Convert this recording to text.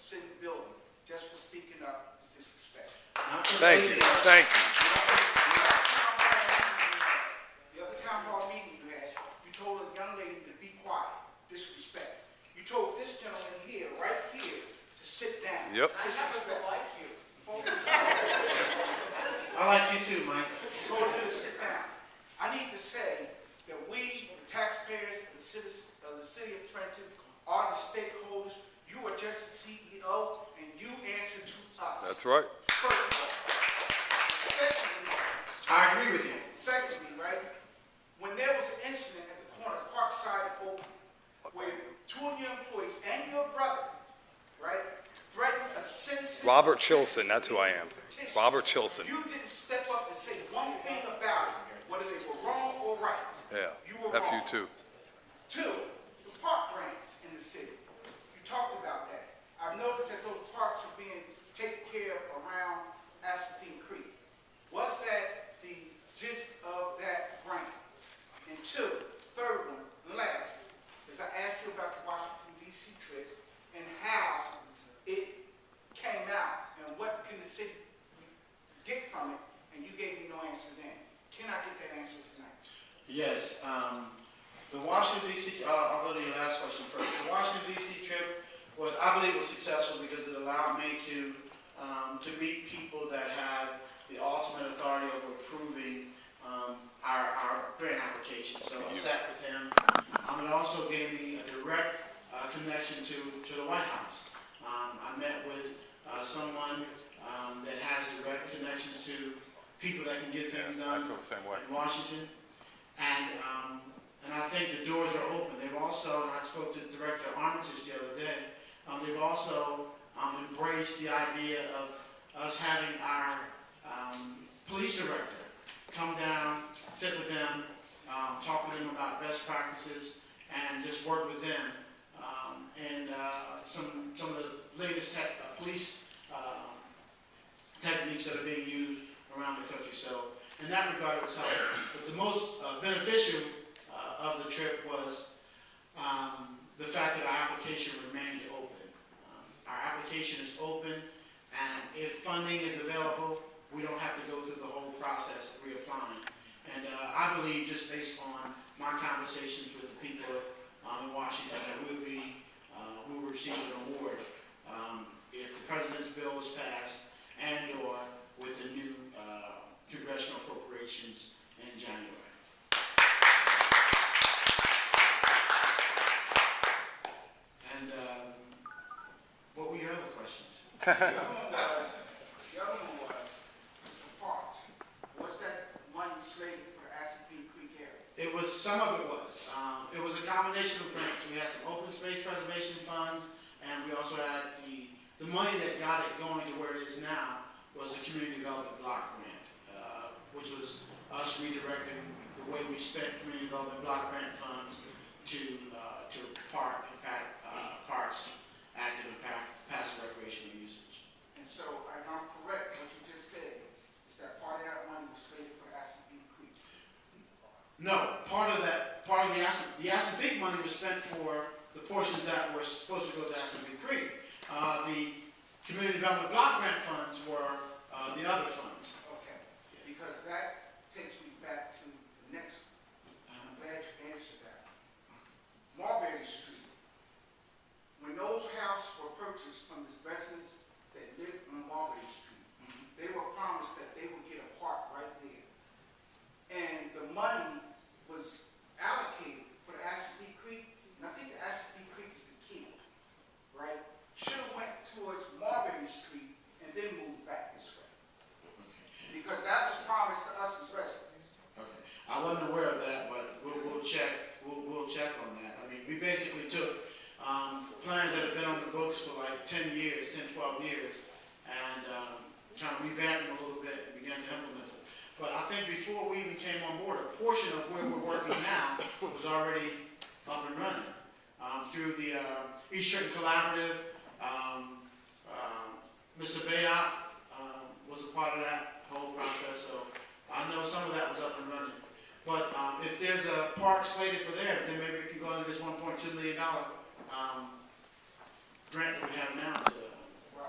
city building just for speaking up is disrespect. Thank you. Thank you. The other town hall meeting you had, you told a young lady to be quiet. Disrespect. You told this gentleman here, right here, to sit down. Yep. Disrespect. I like you. I like you too, Mike. You told him to sit down. I need to say that we, the taxpayers of the city of Trenton, are the stakeholders. You are just the CEO, and you answer to us. That's right. First of all. Secondly, I agree with you. Secondly, right, when there was an incident at the corner of Parkside and Oakland, where two of your employees and your brother, right, threatened a citizen. Robert Chilson, that's who I am. Robert Chilson. You didn't step up and say one thing about it, whether they were wrong or right. Yeah. You were F wrong. you too. Two, the park grants in the city. You talked about that. I've noticed that those parks are being taken care of around Aspen Creek. Was that the gist of that grant? And two, third one, and last, is I asked you about the Washington, D.C. trip and how it came out and what can the city get from it, and you gave me no answer then. Can I get that answer tonight? Yes. The Washington, D.C., I'll go to your last question first. The Washington, D.C. trip was, I believe, was successful because it allowed me to meet people that have the ultimate authority over approving our grant application. So I sat with him. It also gave me a direct connection to the White House. I met with someone that has direct connections to people that can get things done I feel the same way. in Washington. And I think the doors are open. They've also, and I spoke to Director Armitage the other day, they've also embraced the idea of us having our police director come down, sit with them, talk with them about best practices, and just work with them and some of the latest police techniques that are being used around the country. So in that regard, it was helpful. But the most beneficial of the trip was the fact that our application remained open. Our application is open, and if funding is available, we don't have to go through the whole process of reapplying. And I believe, just based on my conversations with the people in Washington, that we will receive an award if the president's bill is passed and/or with the new congressional appropriations in January. And what were your other questions? The other one was the parks. Was that money slated for the Aspen Creek area? It was, some of it was. It was a combination of grants. We had some open space preservation funds, and we also had the money that got it going to where it is now was a community development block grant, which was us redirecting the way we spent community development block grant funds to parks, active and passive recreational usage. And so, if I'm correct, what you just said is that part of that money was slated for Aspen Creek. No, part of the Aspen Big money was spent for the portions that were supposed to go to Aspen Creek. The community development block grant funds were the other funds. Okay, because that takes me back to the next one. I'm glad you answered that. Marbury Street. When those houses were purchased from the residents that lived on Marbury Street, they were promised that they would get a park right there. And the money was allocated for the Aspen Creek, and I think the Aspen Creek is the key, right? Should have went towards Marbury Street and then moved back this way. Okay. Because that was promised to us as residents. Okay. I wasn't aware of that, but we'll check. We'll check on that. I mean, we basically took plans that have been on the books for like 10 years, 10, 12 years, and kind of revamped them a little bit and began to implement them. But I think before we even came on board, a portion of where we're working now was already up and running. Through the East Trenton Collaborative, Mr. Bayot was a part of that whole process, so I know some of that was up and running. But if there's a park slated for there, then maybe we can go into this $1.2 million grant that we have now to